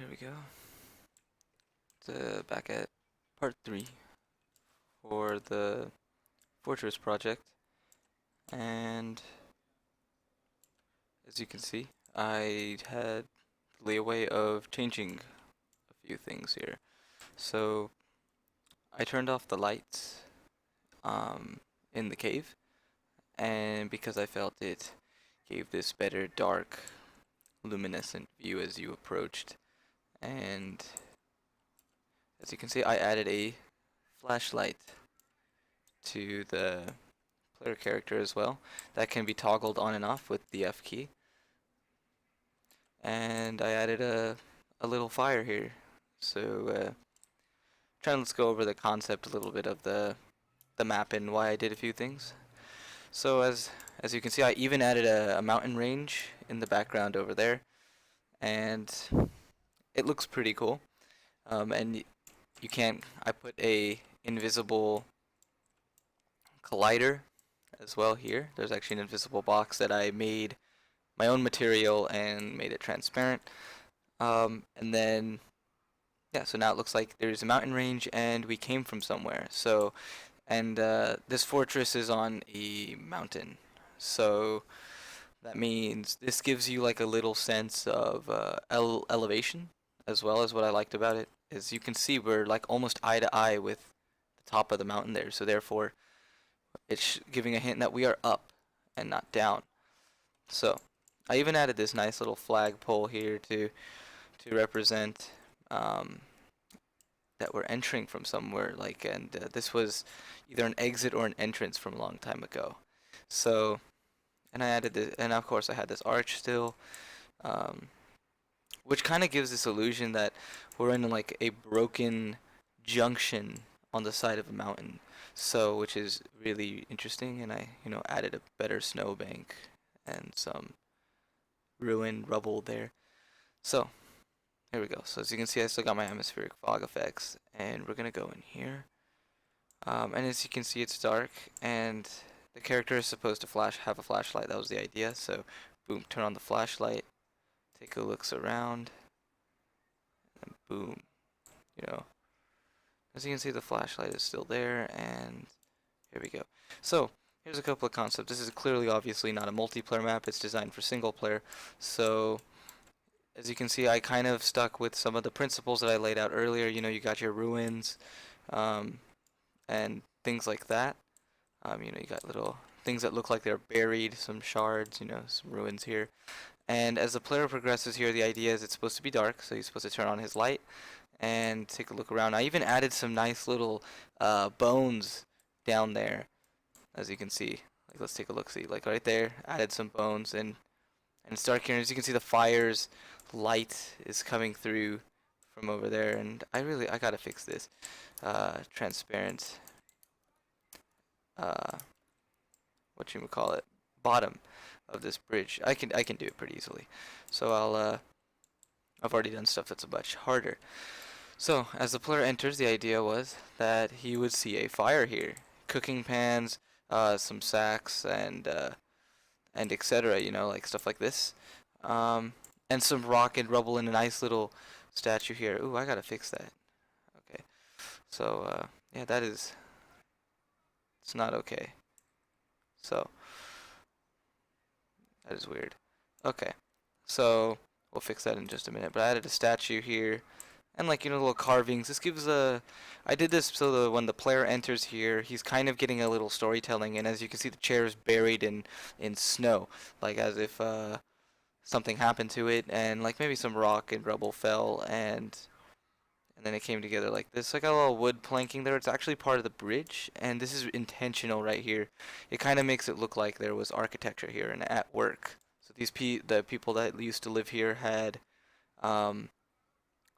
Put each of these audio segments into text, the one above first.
here we go. Back at part 3 for the Fortress project. And as you can see, I had the leeway of changing a few things here. So I turned off the lights in the cave, and because I felt it gave this better dark, luminescent view as you approached. And as you can see, I added a flashlight to the player character as well. That can be toggled on and off with the F key. And I added a little fire here. So let's go over the concept a little bit of the map and why I did a few things. So as you can see, I even added a mountain range in the background over there, and it looks pretty cool. And you can't. I put a invisible collider as well here. There's actually an invisible box that I made my own material and made it transparent. And then, yeah, so now it looks like there's a mountain range and we came from somewhere. So, and this fortress is on a mountain. So that means this gives you like a little sense of elevation as well. As what I liked about it is you can see we're like almost eye to eye with the top of the mountain there. So therefore, it's giving a hint that we are up and not down. So I even added this nice little flagpole here to represent um, that we're entering from somewhere. Like, and this was either an exit or an entrance from a long time ago. So, and I added this, and of course I had this arch still, um, which kind of gives this illusion that we're in like a broken junction on the side of a mountain. So, which is really interesting, and I, added a better snowbank and some ruined rubble there. So, here we go. So as you can see, I still got my atmospheric fog effects, and we're gonna go in here. And as you can see, it's dark, and the character is supposed to have a flashlight. That was the idea. So, boom, turn on the flashlight, take a look around, and boom, you know. As you can see, the flashlight is still there, and here we go. So, here's a couple of concepts. This is clearly, obviously, not a multiplayer map. It's designed for single player. So, as you can see, I kind of stuck with some of the principles that I laid out earlier. You got your ruins, um, and things like that. You got little things that look like they're buried, some shards, some ruins here. And as the player progresses here, the idea is it's supposed to be dark, so he's supposed to turn on his light and take a look around. I even added some nice little bones down there, as you can see. Like, let's take a look. See, like right there, added some bones, and it's dark here. And as you can see, the fire's light is coming through from over there. And I gotta fix this transparent, what you would call it, bottom of this bridge. I can do it pretty easily. So I've already done stuff that's much harder. So as the player enters, the idea was that he would see a fire here, cooking pans, some sacks, and etc. Like stuff like this, and some rock and rubble in a nice little statue here. Ooh, I gotta fix that. Okay, so yeah, it's not okay. So that is weird. Okay, so we'll fix that in just a minute. But I added a statue here, and like little carvings. This gives a. I did this so that when the player enters here, he's kind of getting a little storytelling, and as you can see, the chair is buried in snow, like as if something happened to it, and like maybe some rock and rubble fell, and then it came together like this. Like a little wood planking there. It's actually part of the bridge, and this is intentional right here. It kind of makes it look like there was architecture here and at work. So the people that used to live here had um,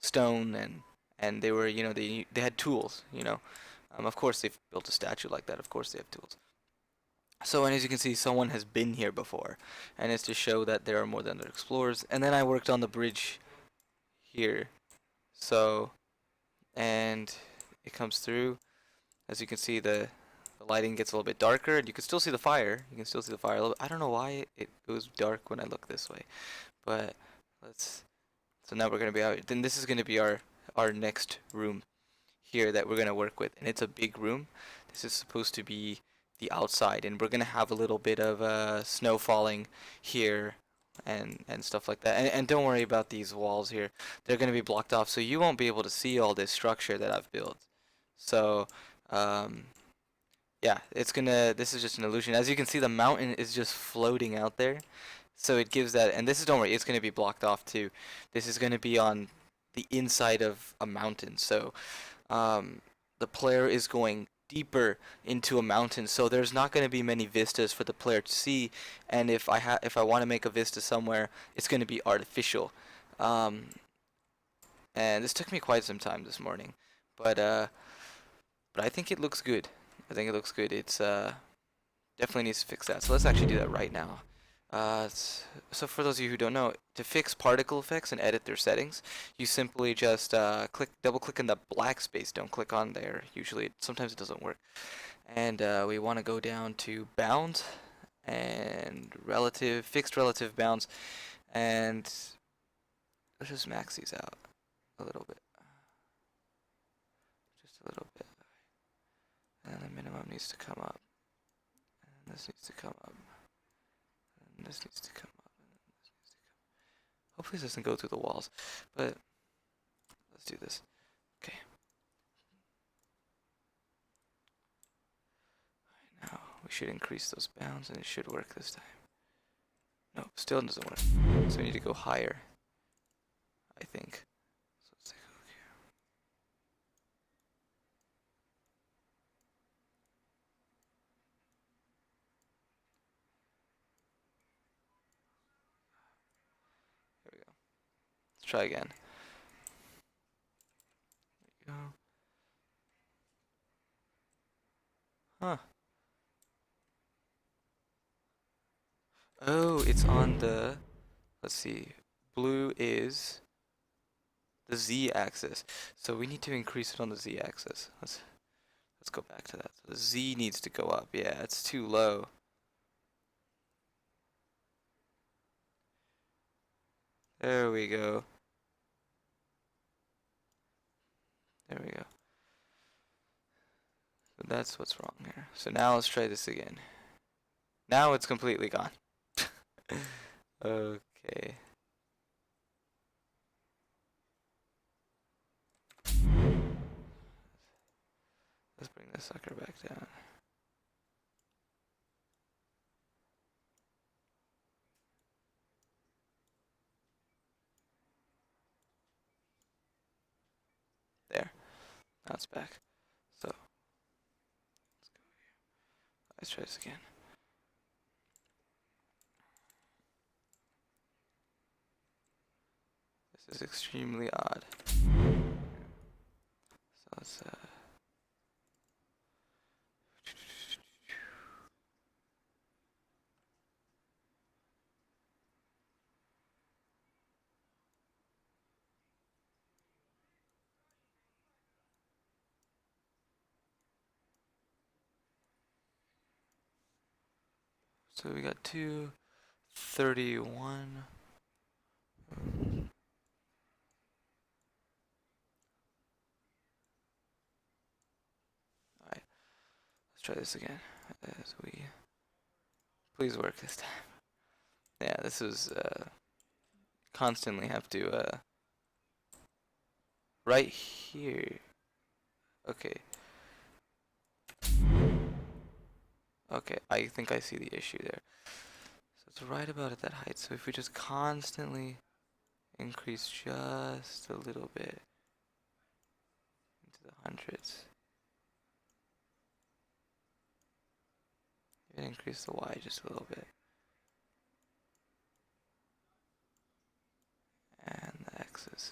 stone, and they were they had tools. Of course they've built a statue like that. Of course they have tools. So, and as you can see, someone has been here before, and it's to show that there are more than other explorers. And then I worked on the bridge here. So, and it comes through. As you can see, the lighting gets a little bit darker, and you can still see the fire. You can still see the fire a little bit. I don't know why it goes dark when I look this way, but let's So now we're gonna be out. Then this is gonna be our next room here that we're gonna work with, and it's a big room. This is supposed to be the outside, and we're gonna have a little bit of snow falling here and stuff like that. And don't worry about these walls here; they're gonna be blocked off, so you won't be able to see all this structure that I've built. So, um, yeah, it's gonna. This is just an illusion. As you can see, the mountain is just floating out there, so it gives that. And this is, don't worry, it's gonna be blocked off too. This is gonna be on the inside of a mountain, so um, the player is going deeper into a mountain, so there's not going to be many vistas for the player to see. And if I want to make a vista somewhere, it's going to be artificial. Um, and this took me quite some time this morning, but uh, but I think it looks good. I think it looks good. It's definitely needs to fix that. So let's actually do that right now. So for those of you who don't know, to fix particle effects and edit their settings, you simply just double click in the black space. Don't click on there. Usually, sometimes it doesn't work. And we want to go down to bounds and fixed relative bounds, and let's just max these out a little bit, just a little bit. And the minimum needs to come up, and this needs to come up, and this needs to come up, and this needs to come up. Hopefully this doesn't go through the walls, but let's do this. Okay. Now we should increase those bounds and it should work this time. No, still doesn't work. So we need to go higher, I think. So let's take a look here. Here we go. Let's try again. There we go. Huh. Oh, it's on the, let's see, blue is the z-axis. So we need to increase it on the z-axis. Let's go back to that. So the z needs to go up. Yeah, it's too low. There we go. There we go. So that's what's wrong here. So now let's try this again. Now it's completely gone. Okay. Let's bring this sucker back down. There. Now it's back. So let's go here. Let's try this again. This is extremely odd. So let's so we got 231. Alright, let's try this again. As we please work this time. Yeah, this is constantly have to right here. Okay. Okay, I think I see the issue there. So it's right about at that height. So if we just constantly increase just a little bit into the hundreds. Even increase the Y just a little bit. And the X's.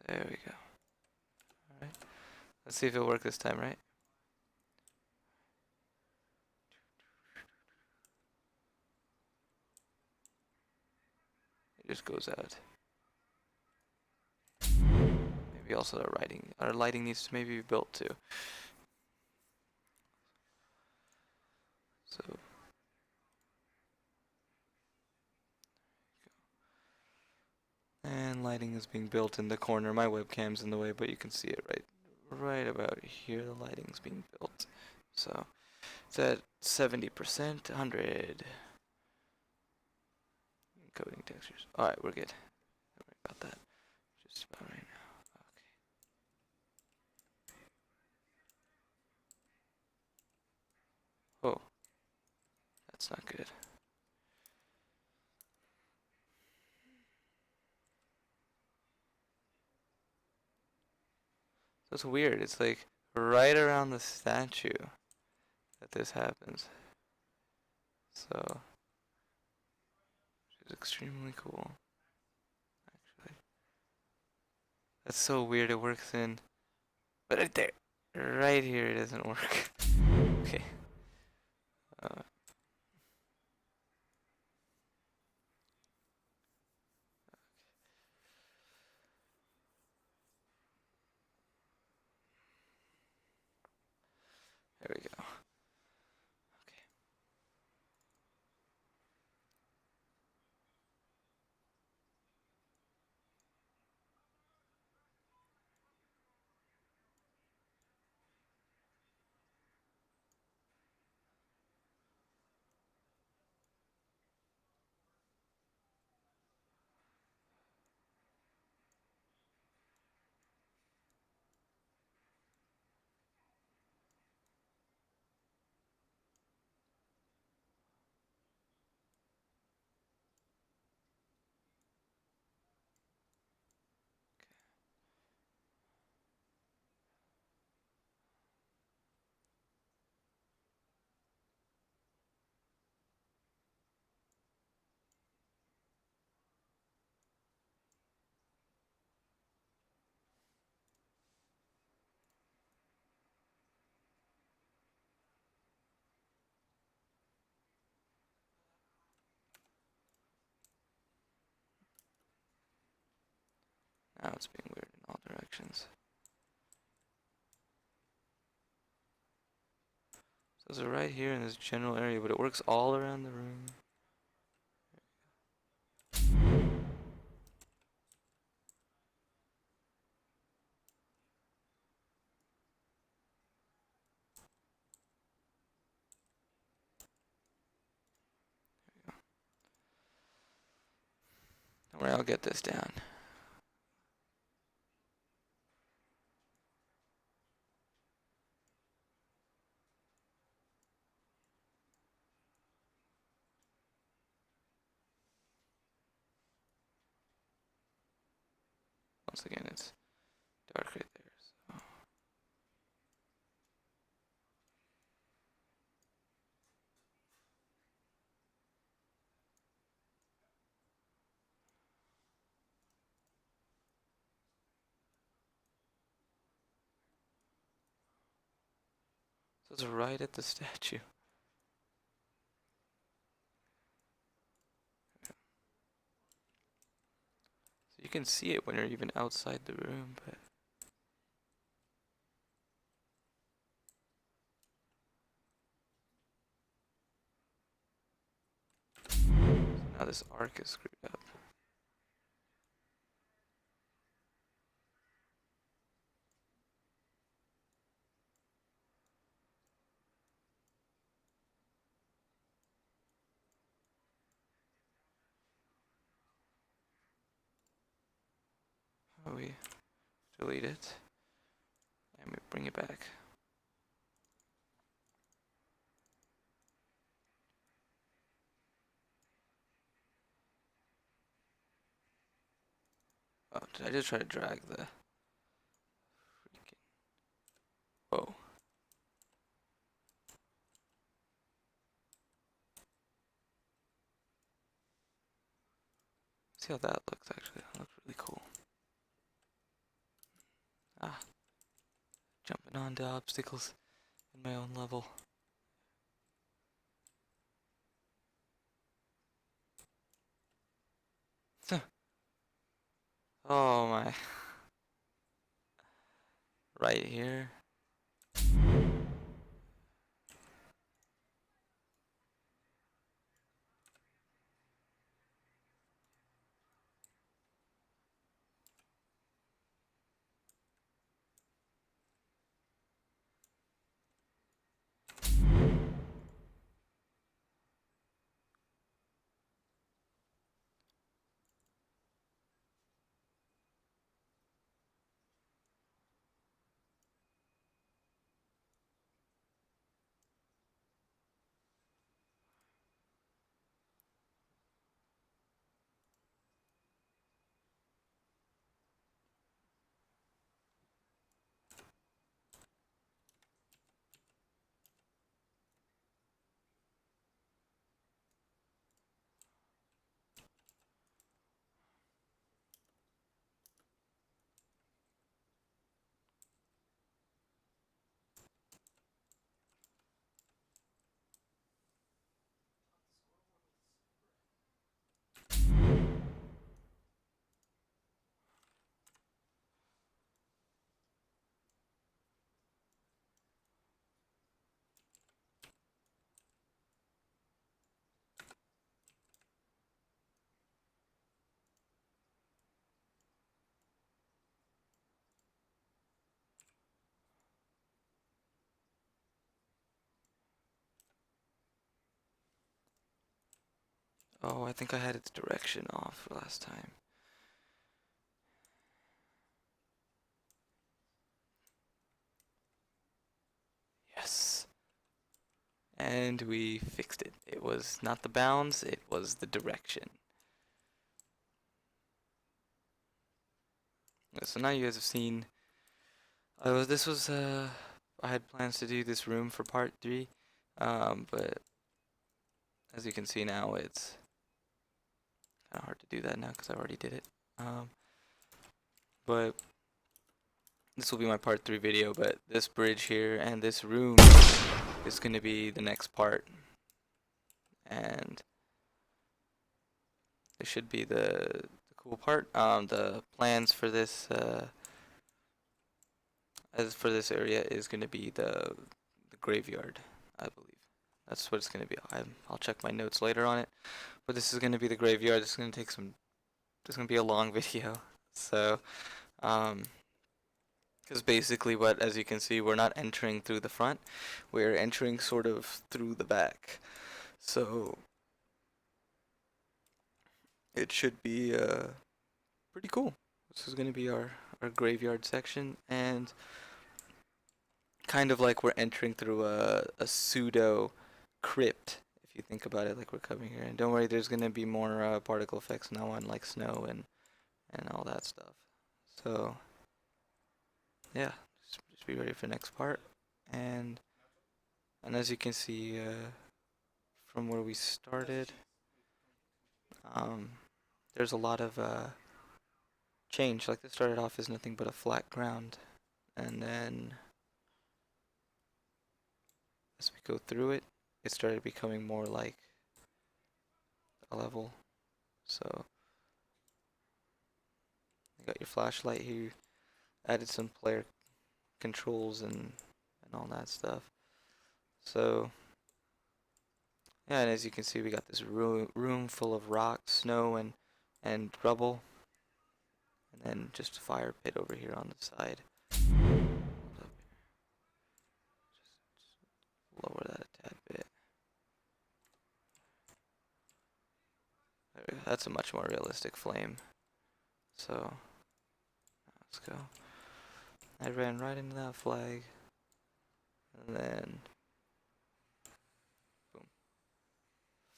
There we go. Alright. Let's see if it'll work this time, right? It just goes out. Maybe also our lighting needs to maybe be built too. So and lighting is being built in the corner. My webcam's in the way, but you can see it right about here. The lighting's being built. So it's at 70%, 100. Encoding textures. Alright, we're good. Don't worry about that. Just about right now. Okay. Oh, that's not good. That's weird. It's like right around the statue that this happens. So, it's extremely cool. Actually, that's so weird. It works in, but right there, right here, it doesn't work. Okay. Uh, there we go. Okay. Now it's being weird in all directions. So it's right here in this general area, but it works all around the room. Don't worry, I'll get this down. Once again, it's dark right there. So it's right at the statue. So you can see it when you're even outside the room, but so now this arc is screwed up. How do we delete it? And we bring it back. Oh, did I just try to drag the freaking... Whoa. See how that looks actually. That looks really cool. Ah, jumping onto obstacles in my own level. Oh my. Right here. Oh, I think I had its direction off last time. Yes. And we fixed it. It was not the bounds, it was the direction. So now you guys have seen. This was I had plans to do this room for part 3, but as you can see now, it's kind of hard to do that now because I already did it. But this will be my part 3 video. But this bridge here and this room is going to be the next part, and this should be the cool part. The plans for this as for this area is going to be the graveyard, I believe. That's what it's going to be. I'll check my notes later on it. But this is going to be the graveyard. This is going to take some. This is going to be a long video. So, um, because basically, what as you can see, we're not entering through the front. We're entering sort of through the back. So it should be pretty cool. This is going to be our graveyard section, and kind of like we're entering through a pseudo crypt, if you think about it, like we're coming here. And don't worry, there's gonna be more particle effects now on like snow and all that stuff. So yeah, just be ready for the next part. And and as you can see from where we started, um, there's a lot of change. Like this started off as nothing but a flat ground, and then as we go through it, it started becoming more like a level. So you got your flashlight here. Added some player controls and all that stuff. So yeah, and as you can see, we got this room full of rocks, snow, and rubble, and then just a fire pit over here on the side. Just lower that a tad bit. There we go. That's a much more realistic flame. So let's go. I ran right into that flag, and then boom,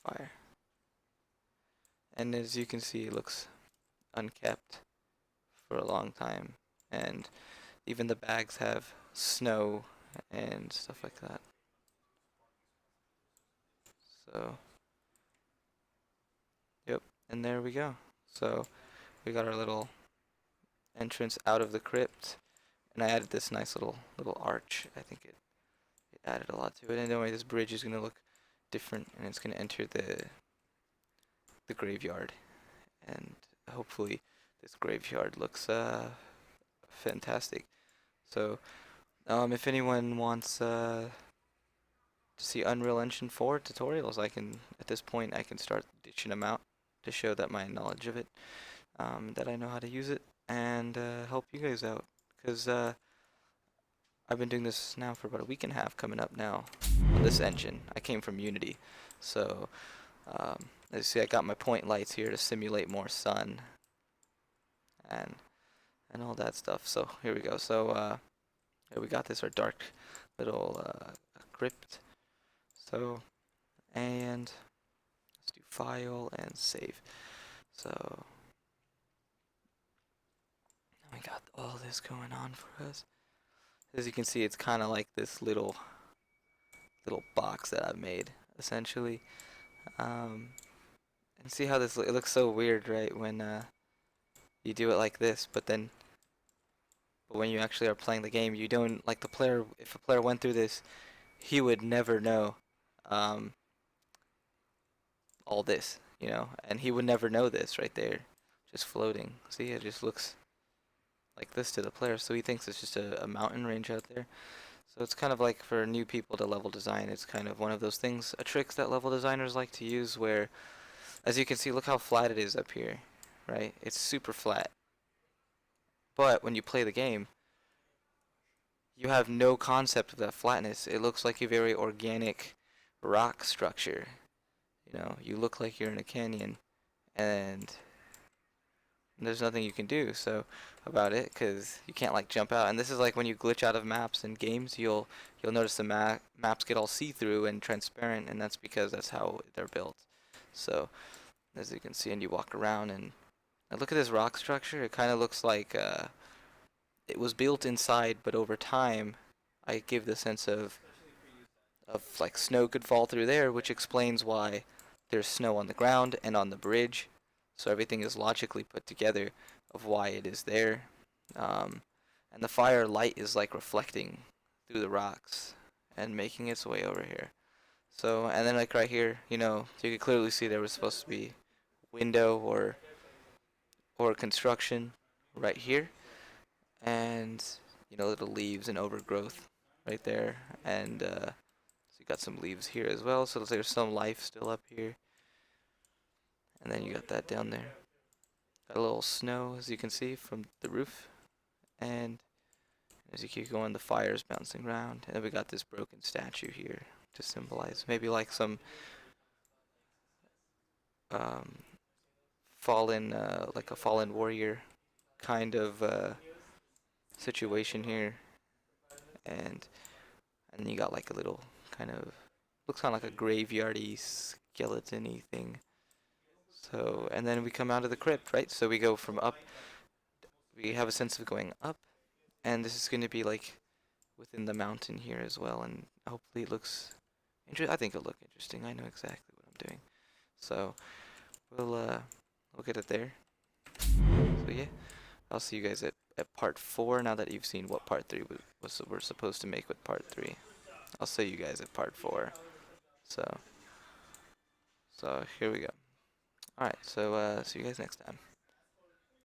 fire. And as you can see, it looks unkept for a long time, and even the bags have snow and stuff like that. So, yep, and there we go. So we got our little entrance out of the crypt, and I added this nice little arch. I think it added a lot to it. And anyway, this bridge is gonna look different, and it's gonna enter the graveyard, and hopefully this graveyard looks fantastic. So, if anyone wants to see Unreal Engine 4 tutorials, I can at this point I can start dishing them out to show that my knowledge of it, that I know how to use it, and help you guys out. Because I've been doing this now for about a week and a half, coming up now. On this engine, I came from Unity, so as you see, I got my point lights here to simulate more sun and all that stuff. So here we go. So here we got this our dark little crypt. So and let's do file and save. So we got all this going on for us. As you can see, it's kind of like this little box that I've made, essentially. And see how it looks so weird, right? When you do it like this, but when you actually are playing the game, you don't like the player. If a player went through this, he would never know um, all this, and he would never know this right there, just floating. See, it just looks like this to the player, so he thinks it's just a mountain range out there. So it's kind of like for new people to level design, it's kind of one of those things, a tricks that level designers like to use where, as you can see, look how flat it is up here, right? It's super flat. But when you play the game, you have no concept of that flatness. It looks like a very organic rock structure, you look like you're in a canyon, and there's nothing you can do about it because you can't like jump out. And this is like when you glitch out of maps in games, you'll notice the maps get all see-through and transparent, and that's because that's how they're built. So as you can see, and you walk around and look at this rock structure. It kind of looks like it was built inside, but over time, I give the sense of like snow could fall through there, which explains why there's snow on the ground and on the bridge. So everything is logically put together of why it is there. Um, and the fire light is like reflecting through the rocks and making its way over here. So, and then like right here, you could clearly see there was supposed to be window or construction right here, and little leaves and overgrowth right there, and so you got some leaves here as well. So there's some life still up here, and then you got that down there. Got a little snow as you can see from the roof, and as you keep going, the fire's bouncing around, and then we got this broken statue here to symbolize maybe like some um, fallen, like a fallen warrior kind of situation here, and and then you got like a little kind of looks kind of like a graveyardy skeleton-y thing. So and then we come out of the crypt, right? So we go from up. We have a sense of going up, and this is going to be like within the mountain here as well, and hopefully it looks I think it'll look interesting. I know exactly what I'm doing. So we'll get it there. So yeah, I'll see you guys at part 4 now that you've seen what part 3 we're supposed to make with part 3. I'll see you guys at part 4. So here we go. Alright, so see you guys next time.